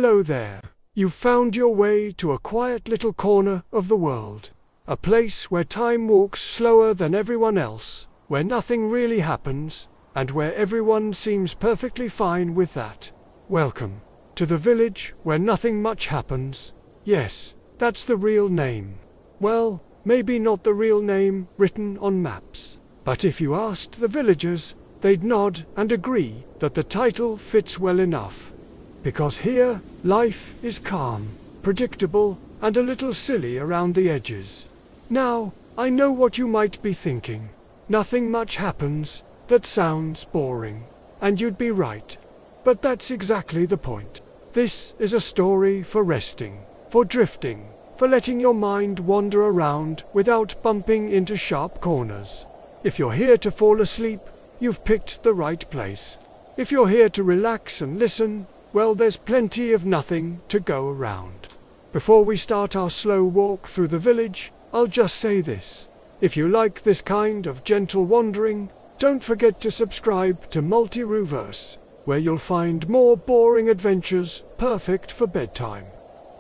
Hello there. You've found your way to a quiet little corner of the world. A place where time walks slower than everyone else, where nothing really happens, and where everyone seems perfectly fine with that. Welcome to the village where nothing much happens. Yes, that's the real name. Well, maybe not the real name written on maps. But if you asked the villagers, they'd nod and agree that the title fits well enough. Because here, life is calm, predictable, and a little silly around the edges. Now, I know what you might be thinking. Nothing much happens. That sounds boring. And you'd be right. But that's exactly the point. This is a story for resting, for drifting, for letting your mind wander around without bumping into sharp corners. If you're here to fall asleep, you've picked the right place. If you're here to relax and listen, well, there's plenty of nothing to go around. Before we start our slow walk through the village, I'll just say this. If you like this kind of gentle wandering, don't forget to subscribe to Multi-Ruverse, where you'll find more boring adventures perfect for bedtime.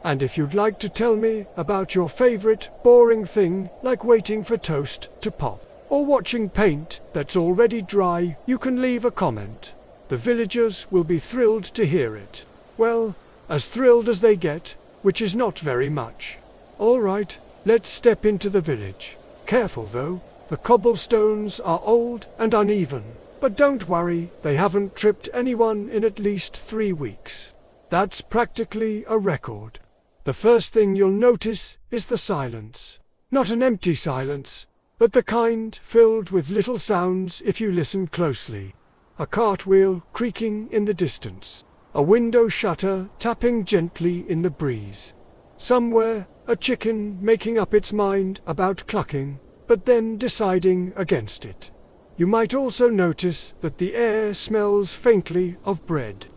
And if you'd like to tell me about your favorite boring thing, like waiting for toast to pop, or watching paint that's already dry, you can leave a comment. The villagers will be thrilled to hear it. Well, as thrilled as they get, which is not very much. All right, let's step into the village. Careful though, the cobblestones are old and uneven, but don't worry, they haven't tripped anyone in at least 3 weeks. That's practically a record. The first thing you'll notice is the silence. Not an empty silence, but the kind filled with little sounds if you listen closely. A cartwheel creaking in the distance. A window shutter tapping gently in the breeze. Somewhere, a chicken making up its mind about clucking, but then deciding against it. You might also notice that the air smells faintly of bread.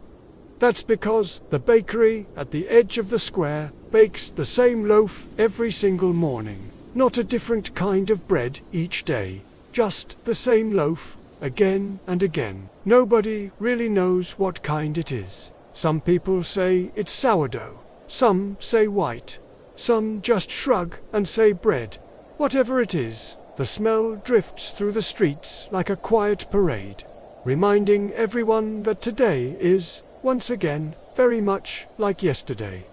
That's because the bakery at the edge of the square bakes the same loaf every single morning. Not a different kind of bread each day, just the same loaf, again and again. Nobody really knows what kind it is. Some people say it's sourdough, some say white, some just shrug and say bread. Whatever it is, the smell drifts through the streets like a quiet parade, reminding everyone that today is, once again, very much like yesterday.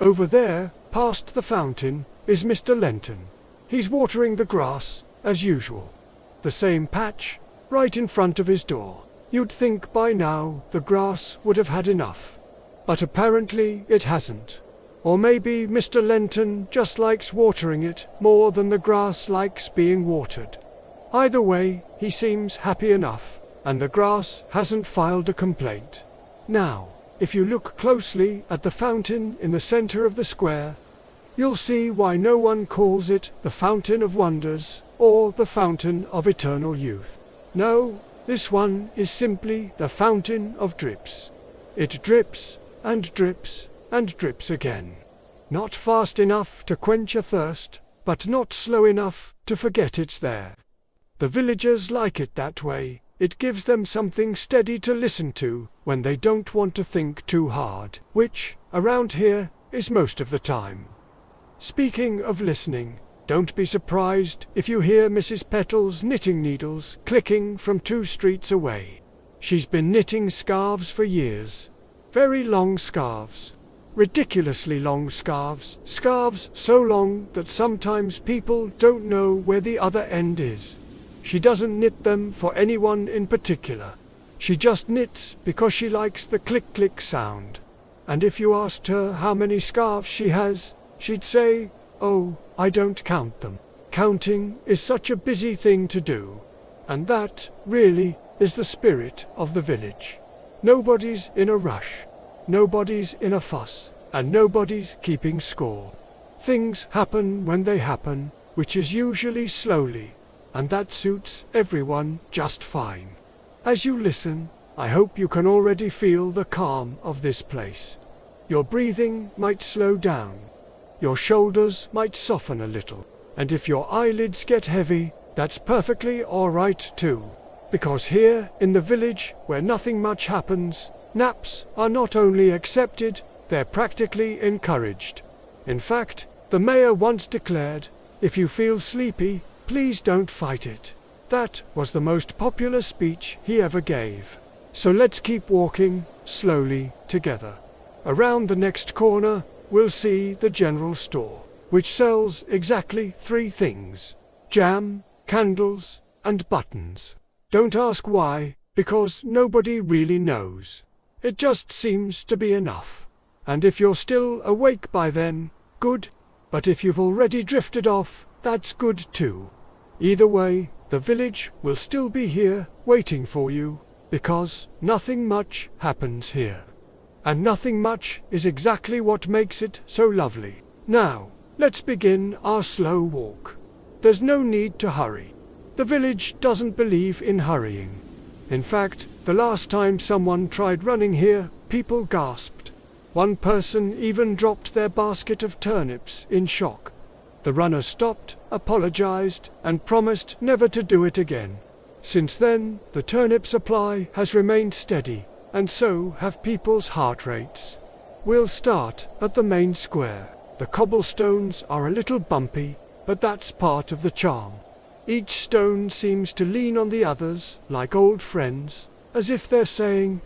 Over there, past the fountain, is Mr. Lenton. He's watering the grass, as usual. The same patch, right in front of his door. You'd think by now the grass would have had enough. But apparently it hasn't. Or maybe Mr. Lenton just likes watering it more than the grass likes being watered. Either way, he seems happy enough, and the grass hasn't filed a complaint. Now, if you look closely at the fountain in the center of the square, you'll see why no one calls it the Fountain of Wonders or the Fountain of Eternal Youth. No, this one is simply the Fountain of Drips. It drips and drips and drips again. Not fast enough to quench a thirst, but not slow enough to forget it's there. The villagers like it that way. It gives them something steady to listen to when they don't want to think too hard, which, around here, is most of the time. Speaking of listening, don't be surprised if you hear Mrs. Petal's knitting needles clicking from 2 streets away. She's been knitting scarves for years. Very long scarves. Ridiculously long scarves. Scarves so long that sometimes people don't know where the other end is. She doesn't knit them for anyone in particular. She just knits because she likes the click-click sound. And if you asked her how many scarves she has, she'd say, "Oh, I don't count them." Counting is such a busy thing to do. And that, really, is the spirit of the village. Nobody's in a rush. Nobody's in a fuss. And nobody's keeping score. Things happen when they happen, which is usually slowly. And that suits everyone just fine. As you listen, I hope you can already feel the calm of this place. Your breathing might slow down. Your shoulders might soften a little. And if your eyelids get heavy, that's perfectly all right too. Because here, in the village, where nothing much happens, naps are not only accepted, they're practically encouraged. In fact, the mayor once declared, "If you feel sleepy, please don't fight it." That was the most popular speech he ever gave. So let's keep walking, slowly, together. Around the next corner, we'll see the general store, which sells exactly 3 things: jam, candles, and buttons. Don't ask why, because nobody really knows. It just seems to be enough. And if you're still awake by then, good. But if you've already drifted off, that's good too. Either way, the village will still be here, waiting for you, because nothing much happens here. And nothing much is exactly what makes it so lovely. Now, let's begin our slow walk. There's no need to hurry. The village doesn't believe in hurrying. In fact, the last time someone tried running here, people gasped. One person even dropped their basket of turnips in shock. The runner stopped, apologized, and promised never to do it again. Since then, the turnip supply has remained steady, and so have people's heart rates. We'll start at the main square. The cobblestones are a little bumpy, but that's part of the charm. Each stone seems to lean on the others, like old friends, as if they're saying,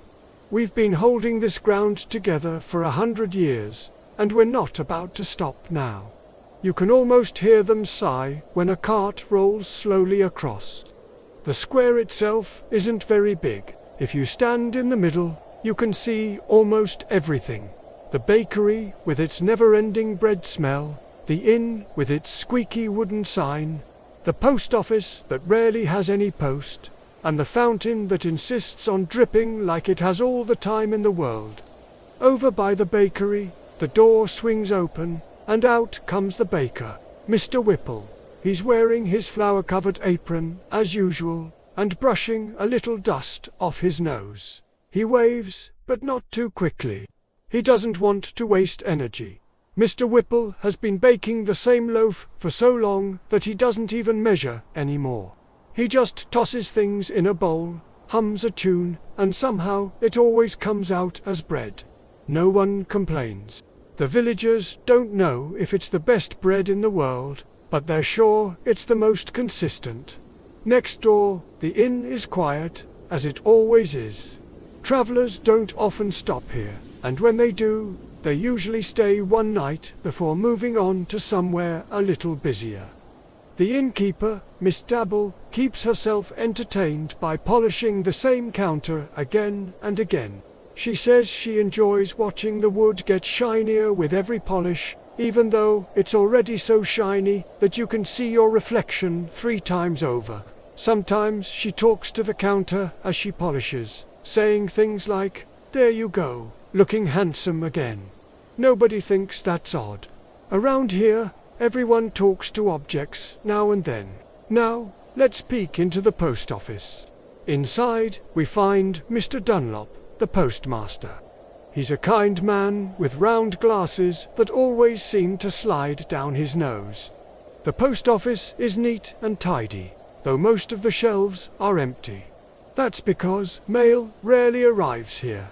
"We've been holding this ground together for 100 years, and we're not about to stop now." You can almost hear them sigh when a cart rolls slowly across. The square itself isn't very big. If you stand in the middle, you can see almost everything. The bakery with its never-ending bread smell, the inn with its squeaky wooden sign, the post office that rarely has any post, and the fountain that insists on dripping like it has all the time in the world. Over by the bakery, the door swings open, and out comes the baker, Mr. Whipple. He's wearing his flour-covered apron, as usual, and brushing a little dust off his nose. He waves, but not too quickly. He doesn't want to waste energy. Mr. Whipple has been baking the same loaf for so long that he doesn't even measure anymore. He just tosses things in a bowl, hums a tune, and somehow it always comes out as bread. No one complains. The villagers don't know if it's the best bread in the world, but they're sure it's the most consistent. Next door, the inn is quiet, as it always is. Travelers don't often stop here, and when they do, they usually stay one night before moving on to somewhere a little busier. The innkeeper, Miss Dabble, keeps herself entertained by polishing the same counter again and again. She says she enjoys watching the wood get shinier with every polish, even though it's already so shiny that you can see your reflection 3 times over. Sometimes she talks to the counter as she polishes, saying things like, "There you go, looking handsome again." Nobody thinks that's odd. Around here, everyone talks to objects now and then. Now, let's peek into the post office. Inside, we find Mr. Dunlop, the postmaster. He's a kind man with round glasses that always seem to slide down his nose. The post office is neat and tidy, though most of the shelves are empty. That's because mail rarely arrives here.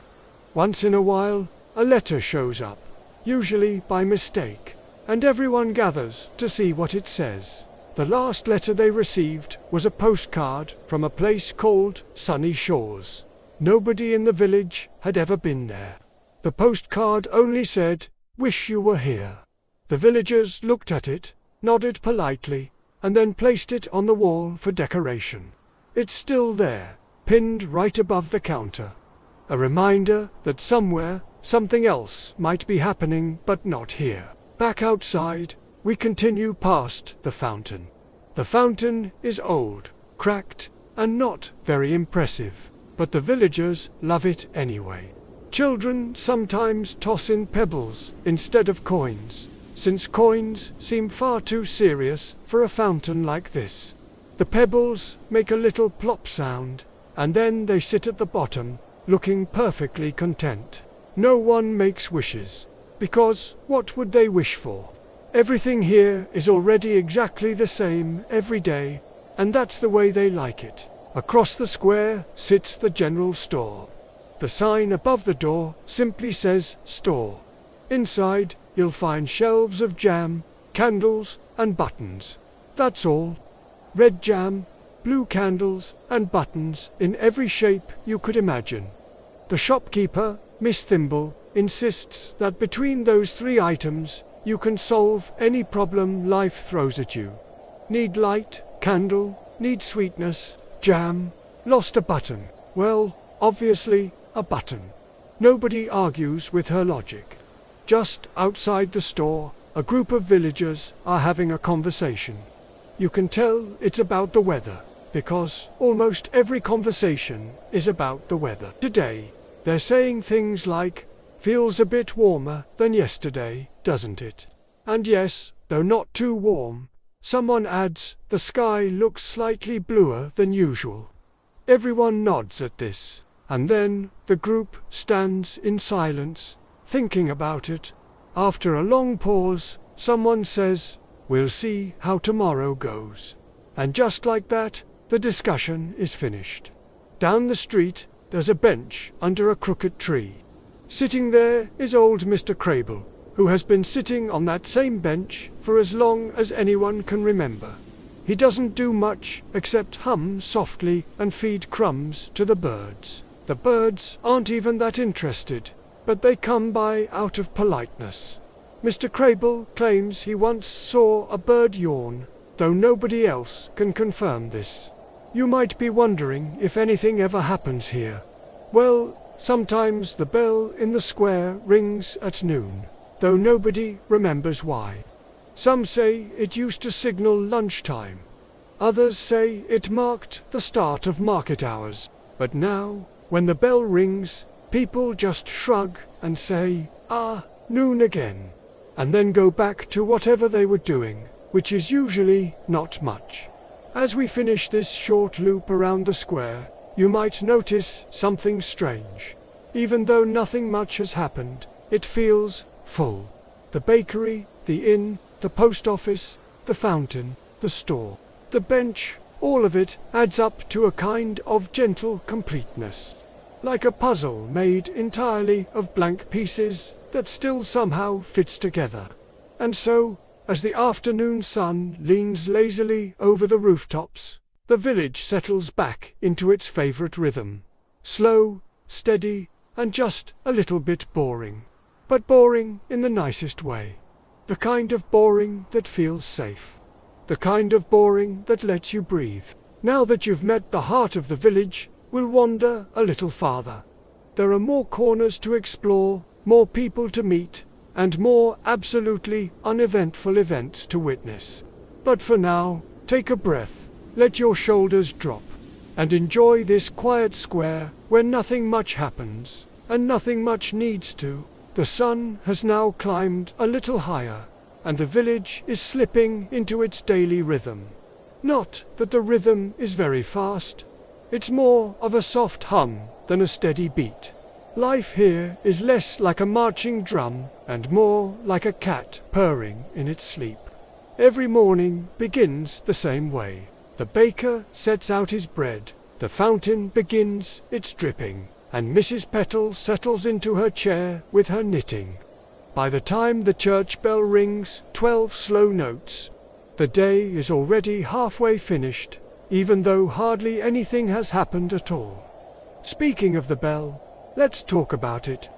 Once in a while, a letter shows up, usually by mistake, and everyone gathers to see what it says. The last letter they received was a postcard from a place called Sunny Shores. Nobody in the village had ever been there. The postcard only said, "Wish you were here." The villagers looked at it, nodded politely, and then placed it on the wall for decoration. It's still there, pinned right above the counter. A reminder that somewhere, something else might be happening, but not here. Back outside, we continue past the fountain. The fountain is old, cracked, and not very impressive, but the villagers love it anyway. Children sometimes toss in pebbles instead of coins, since coins seem far too serious for a fountain like this. The pebbles make a little plop sound, and then they sit at the bottom, looking perfectly content. No one makes wishes, because what would they wish for? Everything here is already exactly the same every day, and that's the way they like it. Across the square sits the general store. The sign above the door simply says store. Inside, you'll find shelves of jam, candles, and buttons. That's all. Red jam, blue candles, and buttons in every shape you could imagine. The shopkeeper, Miss Thimble, insists that between those 3 items, you can solve any problem life throws at you. Need light, candle, need sweetness, jam, lost a button. Well, obviously, a button. Nobody argues with her logic. Just outside the store, a group of villagers are having a conversation. You can tell it's about the weather, because almost every conversation is about the weather. Today, they're saying things like, "Feels a bit warmer than yesterday, doesn't it?" And yes, though not too warm, someone adds, "The sky looks slightly bluer than usual." Everyone nods at this, and then the group stands in silence, thinking about it. After a long pause, someone says, "We'll see how tomorrow goes." And just like that, the discussion is finished. Down the street, there's a bench under a crooked tree. Sitting there is old Mr. Crable, who has been sitting on that same bench for as long as anyone can remember. He doesn't do much except hum softly and feed crumbs to the birds. The birds aren't even that interested, but they come by out of politeness. Mr. Crable claims he once saw a bird yawn, though nobody else can confirm this. You might be wondering if anything ever happens here. Well, sometimes the bell in the square rings at noon, though nobody remembers why. Some say it used to signal lunchtime. Others say it marked the start of market hours. But now, when the bell rings, people just shrug and say, "Ah, noon again," and then go back to whatever they were doing, which is usually not much. As we finish this short loop around the square, you might notice something strange. Even though nothing much has happened, it feels full. The bakery, the inn, the post office, the fountain, the store, the bench, all of it adds up to a kind of gentle completeness. Like a puzzle made entirely of blank pieces that still somehow fits together. And so, as the afternoon sun leans lazily over the rooftops, the village settles back into its favorite rhythm. Slow, steady, and just a little bit boring. But boring in the nicest way. The kind of boring that feels safe. The kind of boring that lets you breathe. Now that you've met the heart of the village, we'll wander a little farther. There are more corners to explore, more people to meet, and more absolutely uneventful events to witness. But for now, take a breath, let your shoulders drop, and enjoy this quiet square where nothing much happens, and nothing much needs to. The sun has now climbed a little higher, and the village is slipping into its daily rhythm. Not that the rhythm is very fast. It's more of a soft hum than a steady beat. Life here is less like a marching drum and more like a cat purring in its sleep. Every morning begins the same way. The baker sets out his bread, the fountain begins its dripping, and Mrs. Petal settles into her chair with her knitting. By the time the church bell rings 12 slow notes, the day is already halfway finished, even though hardly anything has happened at all. Speaking of the bell, let's talk about it.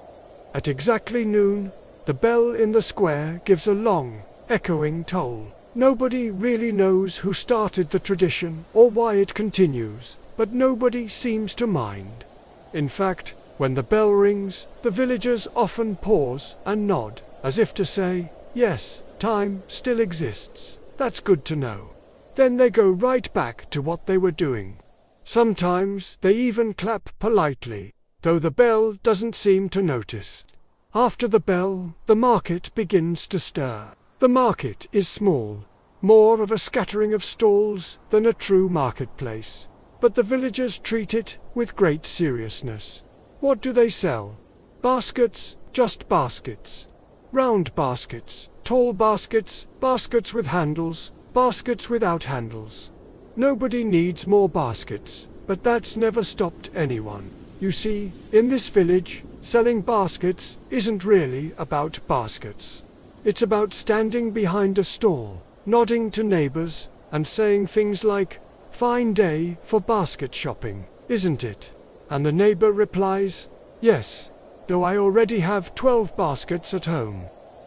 At exactly noon, the bell in the square gives a long, echoing toll. Nobody really knows who started the tradition or why it continues, but nobody seems to mind. In fact, when the bell rings, the villagers often pause and nod, as if to say, "Yes, time still exists. That's good to know." Then they go right back to what they were doing. Sometimes they even clap politely, though the bell doesn't seem to notice. After the bell, the market begins to stir. The market is small, more of a scattering of stalls than a true marketplace, but the villagers treat it with great seriousness. What do they sell? Baskets, just baskets. Round baskets, tall baskets, baskets with handles, baskets without handles. Nobody needs more baskets, but that's never stopped anyone. You see, in this village, selling baskets isn't really about baskets. It's about standing behind a stall, nodding to neighbors, and saying things like, "Fine day for basket shopping, isn't it?" And the neighbor replies, "Yes, though I already have 12 baskets at home."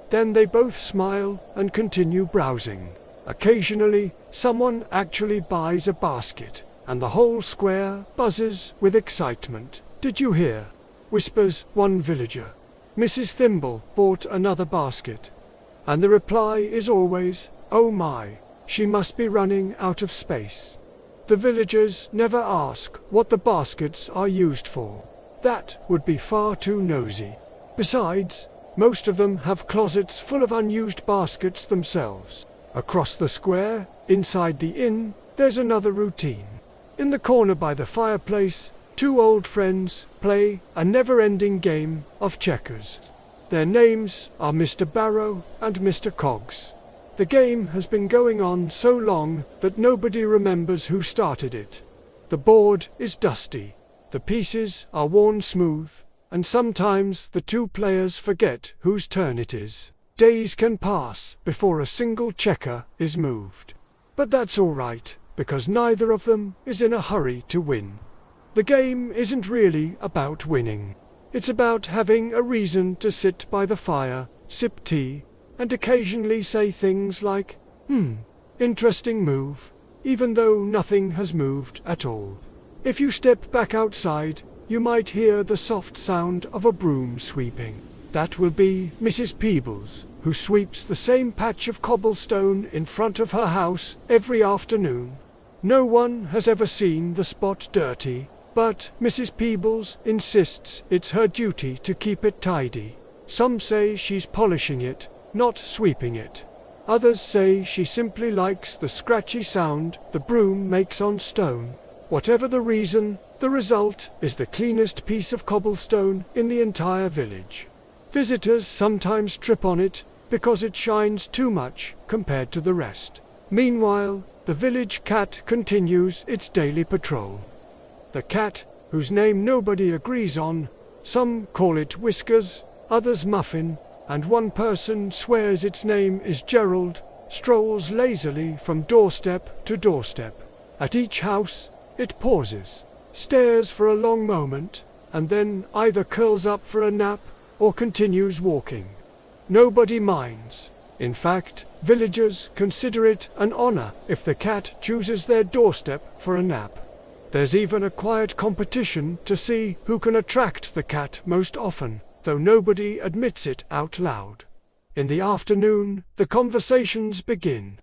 Then they both smile and continue browsing. Occasionally, someone actually buys a basket, and the whole square buzzes with excitement. "Did you hear?" whispers one villager. "Mrs. Thimble bought another basket." And the reply is always, "Oh my, she must be running out of space." The villagers never ask what the baskets are used for. That would be far too nosy. Besides, most of them have closets full of unused baskets themselves. Across the square, inside the inn, there's another routine. In the corner by the fireplace, two old friends play a never-ending game of checkers. Their names are Mr. Barrow and Mr. Coggs. The game has been going on so long that nobody remembers who started it. The board is dusty, the pieces are worn smooth, and sometimes the two players forget whose turn it is. Days can pass before a single checker is moved. But that's all right, because neither of them is in a hurry to win. The game isn't really about winning. It's about having a reason to sit by the fire, sip tea, and occasionally say things like, interesting move, even though nothing has moved at all. If you step back outside, you might hear the soft sound of a broom sweeping. That will be Mrs. Peebles, who sweeps the same patch of cobblestone in front of her house every afternoon. No one has ever seen the spot dirty, but Mrs. Peebles insists it's her duty to keep it tidy. Some say she's polishing it, not sweeping it. Others say she simply likes the scratchy sound the broom makes on stone. Whatever the reason, the result is the cleanest piece of cobblestone in the entire village. Visitors sometimes trip on it because it shines too much compared to the rest. Meanwhile, the village cat continues its daily patrol. The cat, whose name nobody agrees on, some call it Whiskers, others Muffin, and one person swears its name is Gerald, strolls lazily from doorstep to doorstep. At each house, it pauses, stares for a long moment, and then either curls up for a nap or continues walking. Nobody minds. In fact, villagers consider it an honor if the cat chooses their doorstep for a nap. There's even a quiet competition to see who can attract the cat most often, though nobody admits it out loud. In the afternoon, the conversations begin.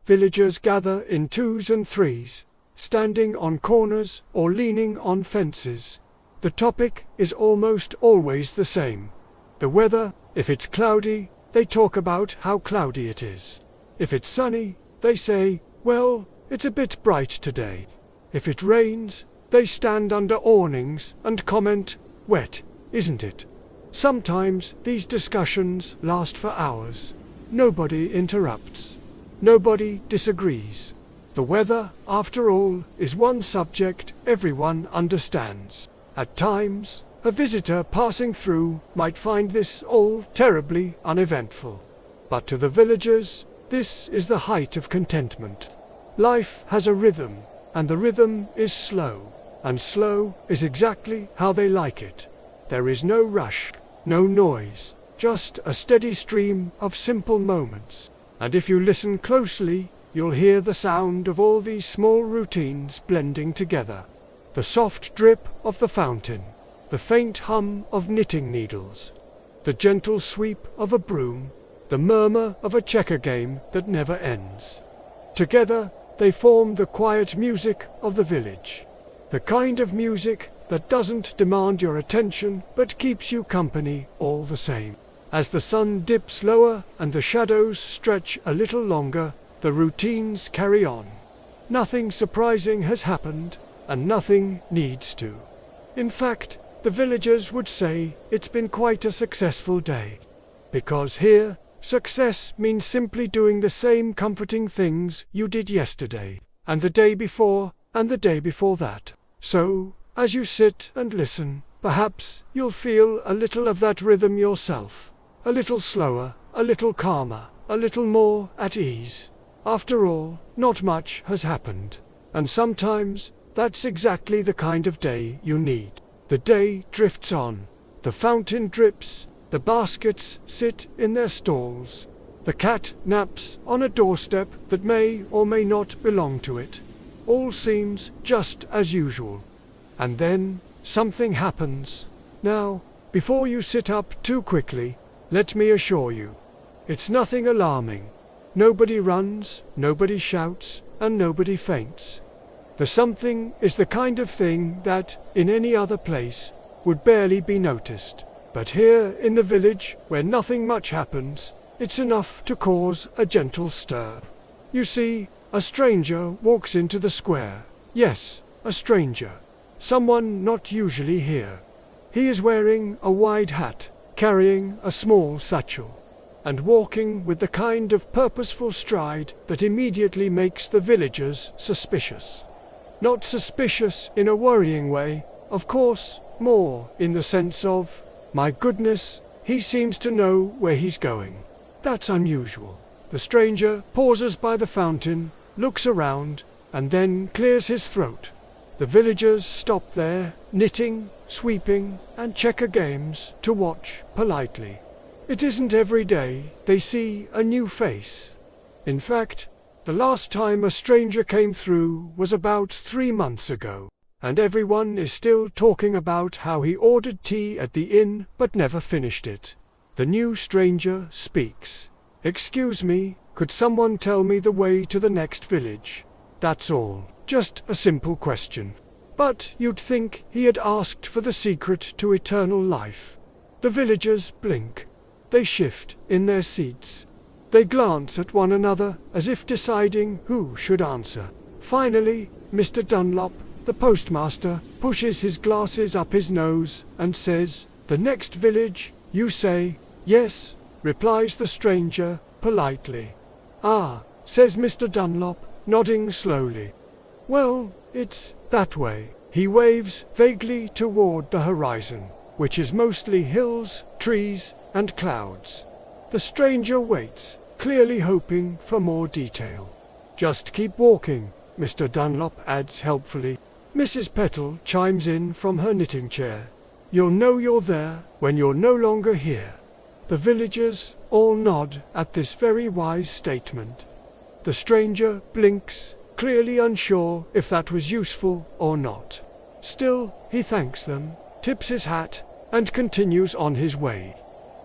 Villagers gather in twos and threes, standing on corners or leaning on fences. The topic is almost always the same. The weather. If it's cloudy, they talk about how cloudy it is. If it's sunny, they say, "Well, it's a bit bright today." If it rains, they stand under awnings and comment, "Wet, isn't it?" Sometimes these discussions last for hours. Nobody interrupts. Nobody disagrees. The weather, after all, is one subject everyone understands. At times, a visitor passing through might find this all terribly uneventful. But to the villagers, this is the height of contentment. Life has a rhythm, and the rhythm is slow, and slow is exactly how they like it. There is no rush, no noise, just a steady stream of simple moments. And if you listen closely, you'll hear the sound of all these small routines blending together. The soft drip of the fountain, the faint hum of knitting needles, the gentle sweep of a broom, the murmur of a checker game that never ends. Together, they form the quiet music of the village. The kind of music that doesn't demand your attention but keeps you company all the same. As the sun dips lower and the shadows stretch a little longer, the routines carry on. Nothing surprising has happened, and nothing needs to. In fact, the villagers would say it's been quite a successful day. Because here, success means simply doing the same comforting things you did yesterday, and the day before, and the day before that. So, As you sit and listen, perhaps you'll feel a little of that rhythm yourself. A little slower, a little calmer, a little more at ease. After all, not much has happened. And sometimes, that's exactly the kind of day you need. The day drifts on. The fountain drips. The baskets sit in their stalls. The cat naps on a doorstep that may or may not belong to it. All seems just as usual. And then, something happens. Now, before you sit up too quickly, let me assure you, it's nothing alarming. Nobody runs, nobody shouts, and nobody faints. The something is the kind of thing that, in any other place, would barely be noticed. But here in the village, where nothing much happens, it's enough to cause a gentle stir. You see, a stranger walks into the square. Yes, a stranger. Someone not usually here. He is wearing a wide hat, carrying a small satchel, and walking with the kind of purposeful stride that immediately makes the villagers suspicious. Not suspicious in a worrying way, of course, more in the sense of, my goodness, he seems to know where he's going. That's unusual. The stranger pauses by the fountain, looks around, and then clears his throat. The villagers stop their knitting, sweeping, and checker games to watch politely. It isn't every day they see a new face. In fact, the last time a stranger came through was about 3 months ago, and everyone is still talking about how he ordered tea at the inn but never finished it. The new stranger speaks. "Excuse me, could someone tell me the way to the next village?" That's all. Just a simple question. But you'd think he had asked for the secret to eternal life. The villagers blink. They shift in their seats. They glance at one another as if deciding who should answer. Finally, Mr. Dunlop, the postmaster, pushes his glasses up his nose and says, "The next village, you say?" "Yes," replies the stranger, politely. "Ah," says Mr. Dunlop, nodding slowly. "Well, it's that way." He waves vaguely toward the horizon, which is mostly hills, trees, and clouds. The stranger waits, clearly hoping for more detail. "Just keep walking," Mr. Dunlop adds helpfully. Mrs. Petal chimes in from her knitting chair. "You'll know you're there when you're no longer here." The villagers all nod at this very wise statement. The stranger blinks, clearly unsure if that was useful or not. Still, he thanks them, tips his hat, and continues on his way.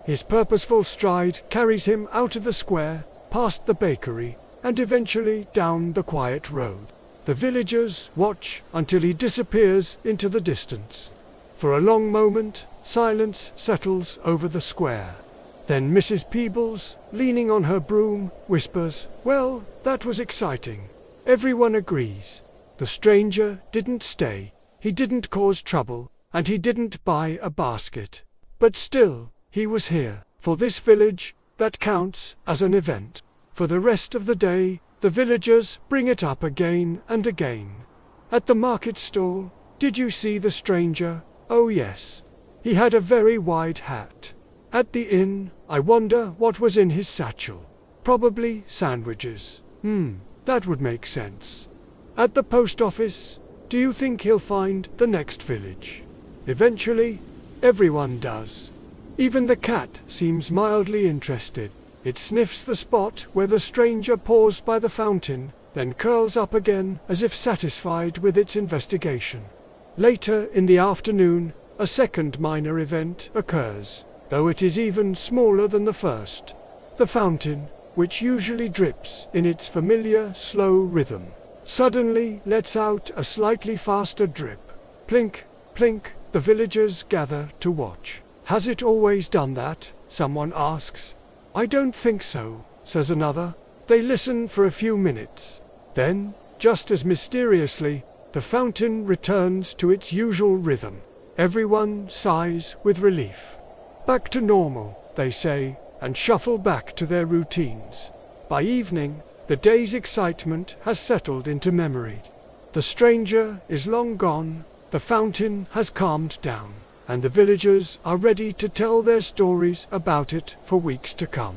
His purposeful stride carries him out of the square, past the bakery, and eventually down the quiet road. The villagers watch until he disappears into the distance. For a long moment, silence settles over the square. Then Mrs. Peebles, leaning on her broom, whispers, "Well, that was exciting." Everyone agrees. The stranger didn't stay, he didn't cause trouble, and he didn't buy a basket. But still, he was here. For this village, that counts as an event. For the rest of the day, the villagers bring it up again and again. At the market stall, did you see the stranger? Oh yes. He had a very wide hat. At the inn, I wonder what was in his satchel. Probably sandwiches. That would make sense. At the post office, do you think he'll find the next village? Eventually, everyone does. Even the cat seems mildly interested. It sniffs the spot where the stranger paused by the fountain, then curls up again as if satisfied with its investigation. Later in the afternoon, a second minor event occurs, though it is even smaller than the first. The fountain, which usually drips in its familiar slow rhythm, suddenly lets out a slightly faster drip. Plink, plink, the villagers gather to watch. "Has it always done that?" someone asks. "I don't think so," says another. They listen for a few minutes. Then, just as mysteriously, the fountain returns to its usual rhythm. Everyone sighs with relief. "Back to normal," they say, and shuffle back to their routines. By evening, the day's excitement has settled into memory. The stranger is long gone, The fountain has calmed down, and the villagers are ready to tell their stories about it for weeks to come.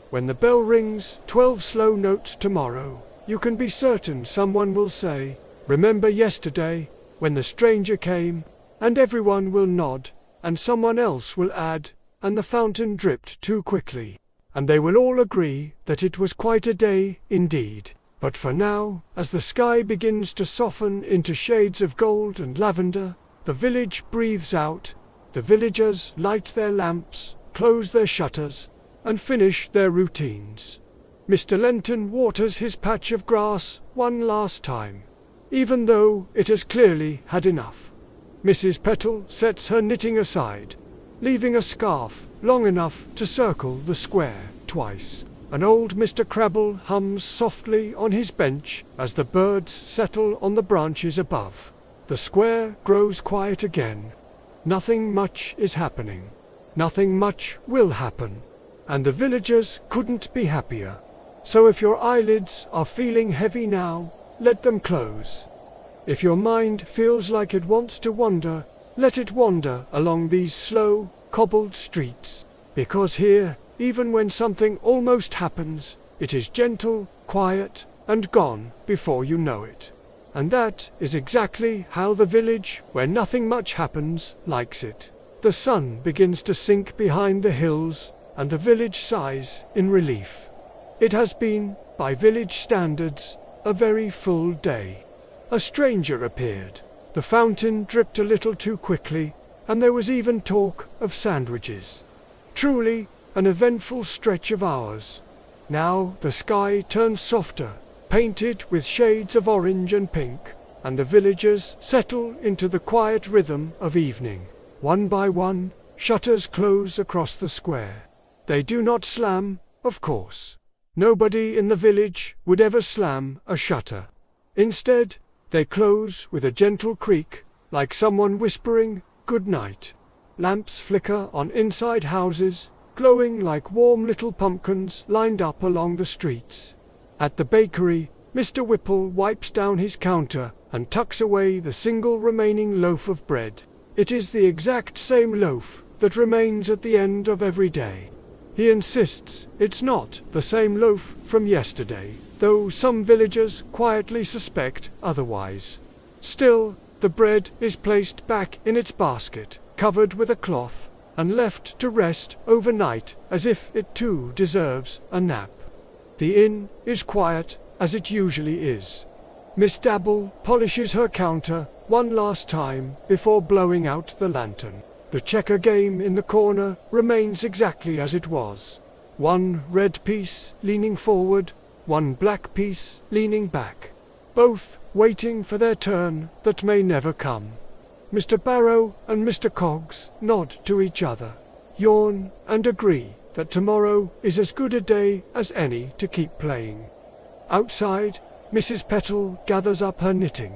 When the bell rings 12 slow notes tomorrow, you can be certain someone will say, "Remember yesterday, when the stranger came?" And everyone will nod, and someone else will add, "And the fountain dripped too quickly." And they will all agree that it was quite a day indeed. But for now, as the sky begins to soften into shades of gold and lavender, the village breathes out, the villagers light their lamps, close their shutters, and finish their routines. Mr. Lenton waters his patch of grass one last time, even though it has clearly had enough. Mrs. Petal sets her knitting aside, leaving a scarf long enough to circle the square twice. And old Mr. Crabble hums softly on his bench as the birds settle on the branches above. The square grows quiet again. Nothing much is happening. Nothing much will happen. And the villagers couldn't be happier. So if your eyelids are feeling heavy now, let them close. If your mind feels like it wants to wander, let it wander along these slow, cobbled streets. Because here, even when something almost happens, it is gentle, quiet, and gone before you know it. And that is exactly how the village, where nothing much happens, likes it. The sun begins to sink behind the hills, and the village sighs in relief. It has been, by village standards, a very full day. A stranger appeared. The fountain dripped a little too quickly, and there was even talk of sandwiches. Truly, an eventful stretch of hours. Now the sky turns softer, painted with shades of orange and pink, and the villagers settle into the quiet rhythm of evening. One by one, shutters close across the square. They do not slam, of course. Nobody in the village would ever slam a shutter. Instead, they close with a gentle creak, like someone whispering, "Good night." Lamps flicker on inside houses, glowing like warm little pumpkins lined up along the streets. At the bakery, Mr. Whipple wipes down his counter and tucks away the single remaining loaf of bread. It is the exact same loaf that remains at the end of every day. He insists it's not the same loaf from yesterday, though some villagers quietly suspect otherwise. Still, the bread is placed back in its basket, covered with a cloth, and left to rest overnight as if it too deserves a nap. The inn is quiet, as it usually is. Miss Dabble polishes her counter one last time before blowing out the lantern. The checker game in the corner remains exactly as it was. One red piece leaning forward, one black piece leaning back. Both waiting for their turn that may never come. Mr. Barrow and Mr. Coggs nod to each other, yawn, and agree that tomorrow is as good a day as any to keep playing. Outside, Mrs. Petal gathers up her knitting.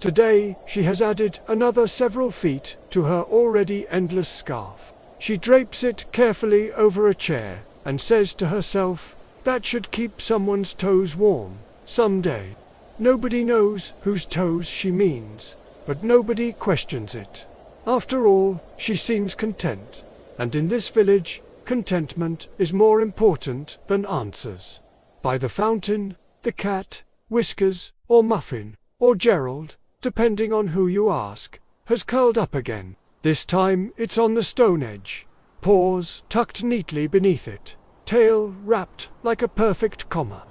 Today she has added another several feet to her already endless scarf. She drapes it carefully over a chair and says to herself, "That should keep someone's toes warm someday." Nobody knows whose toes she means, but nobody questions it. After all, she seems content, and in this village, contentment is more important than answers. By the fountain, the cat, Whiskers, or Muffin, or Gerald, depending on who you ask, has curled up again. This time it's on the stone edge, paws tucked neatly beneath it, tail wrapped like a perfect comma.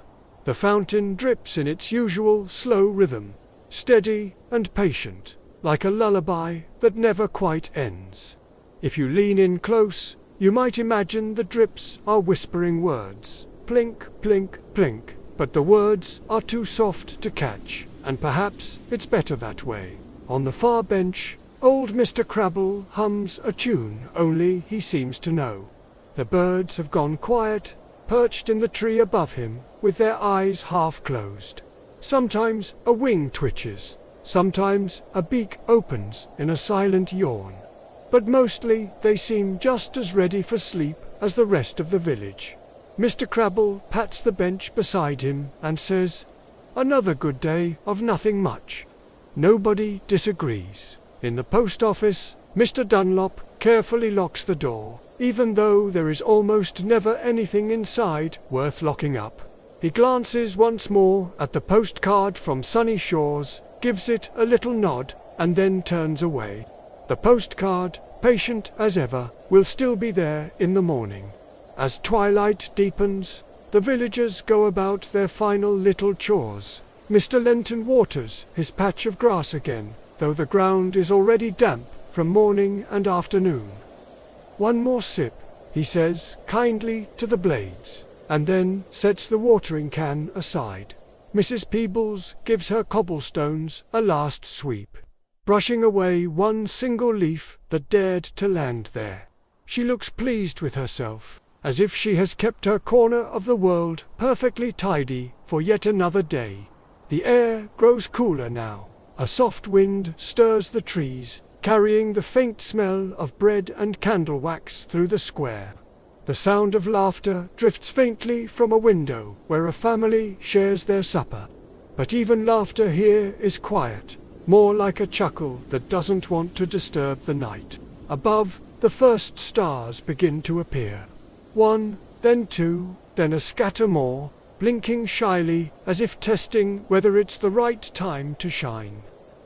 The fountain drips in its usual slow rhythm, steady and patient, like a lullaby that never quite ends. If you lean in close, you might imagine the drips are whispering words, plink, plink, plink, but the words are too soft to catch, and perhaps it's better that way. On the far bench, old Mr. Crabble hums a tune only he seems to know. The birds have gone quiet, perched in the tree above him, with their eyes half closed. Sometimes a wing twitches, sometimes a beak opens in a silent yawn. But mostly they seem just as ready for sleep as the rest of the village. Mr. Crabble pats the bench beside him and says, "Another good day of nothing much." Nobody disagrees. In the post office, Mr. Dunlop carefully locks the door, even though there is almost never anything inside worth locking up. He glances once more at the postcard from Sunny Shores, gives it a little nod, and then turns away. The postcard, patient as ever, will still be there in the morning. As twilight deepens, the villagers go about their final little chores. Mr. Lenton waters his patch of grass again, though the ground is already damp from morning and afternoon. "One more sip," he says kindly to the blades, and then sets the watering can aside. Mrs. Peebles gives her cobblestones a last sweep, brushing away one single leaf that dared to land there. She looks pleased with herself, as if she has kept her corner of the world perfectly tidy for yet another day. The air grows cooler now. A soft wind stirs the trees, carrying the faint smell of bread and candle wax through the square. The sound of laughter drifts faintly from a window where a family shares their supper. But even laughter here is quiet, more like a chuckle that doesn't want to disturb the night. Above, the first stars begin to appear. One, then two, then a scatter more, blinking shyly as if testing whether it's the right time to shine.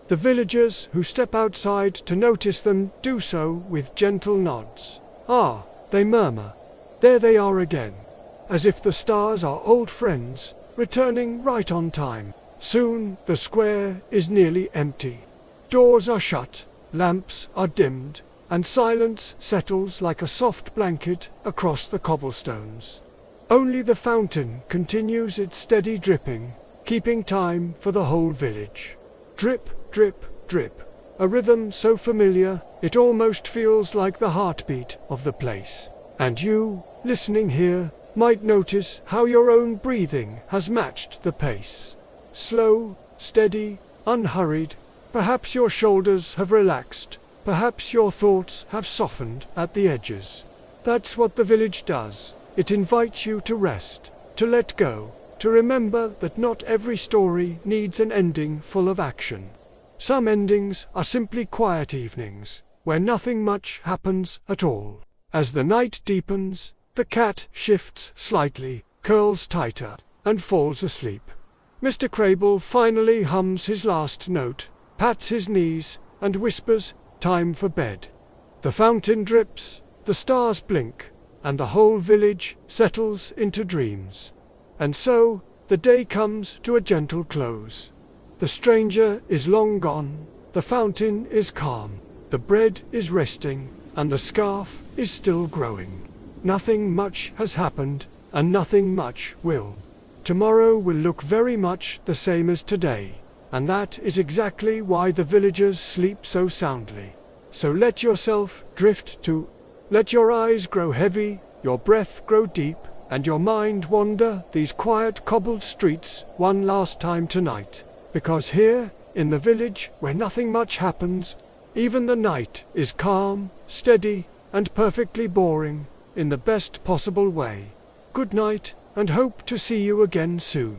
The villagers who step outside to notice them do so with gentle nods. "Ah," they murmur, "there they are again," as if the stars are old friends, returning right on time. Soon the square is nearly empty. Doors are shut, lamps are dimmed, and silence settles like a soft blanket across the cobblestones. Only the fountain continues its steady dripping, keeping time for the whole village. Drip, drip, drip, a rhythm so familiar it almost feels like the heartbeat of the place. And you, listening here, might notice how your own breathing has matched the pace. Slow, steady, unhurried. Perhaps your shoulders have relaxed, perhaps your thoughts have softened at the edges. That's what the village does. It invites you to rest, to let go, to remember that not every story needs an ending full of action. Some endings are simply quiet evenings, where nothing much happens at all. As the night deepens, the cat shifts slightly, curls tighter, and falls asleep. Mr. Crable finally hums his last note, pats his knees, and whispers, "Time for bed." The fountain drips, the stars blink, and the whole village settles into dreams. And so, the day comes to a gentle close. The stranger is long gone, the fountain is calm, the bread is resting, and the scarf is still growing. Nothing much has happened, and nothing much will. Tomorrow will look very much the same as today, and that is exactly why the villagers sleep so soundly. So let yourself drift to, let your eyes grow heavy, your breath grow deep, and your mind wander these quiet cobbled streets one last time tonight. Because here, in the village where nothing much happens, even the night is calm, steady, and perfectly boring, in the best possible way. Good night, and hope to see you again soon.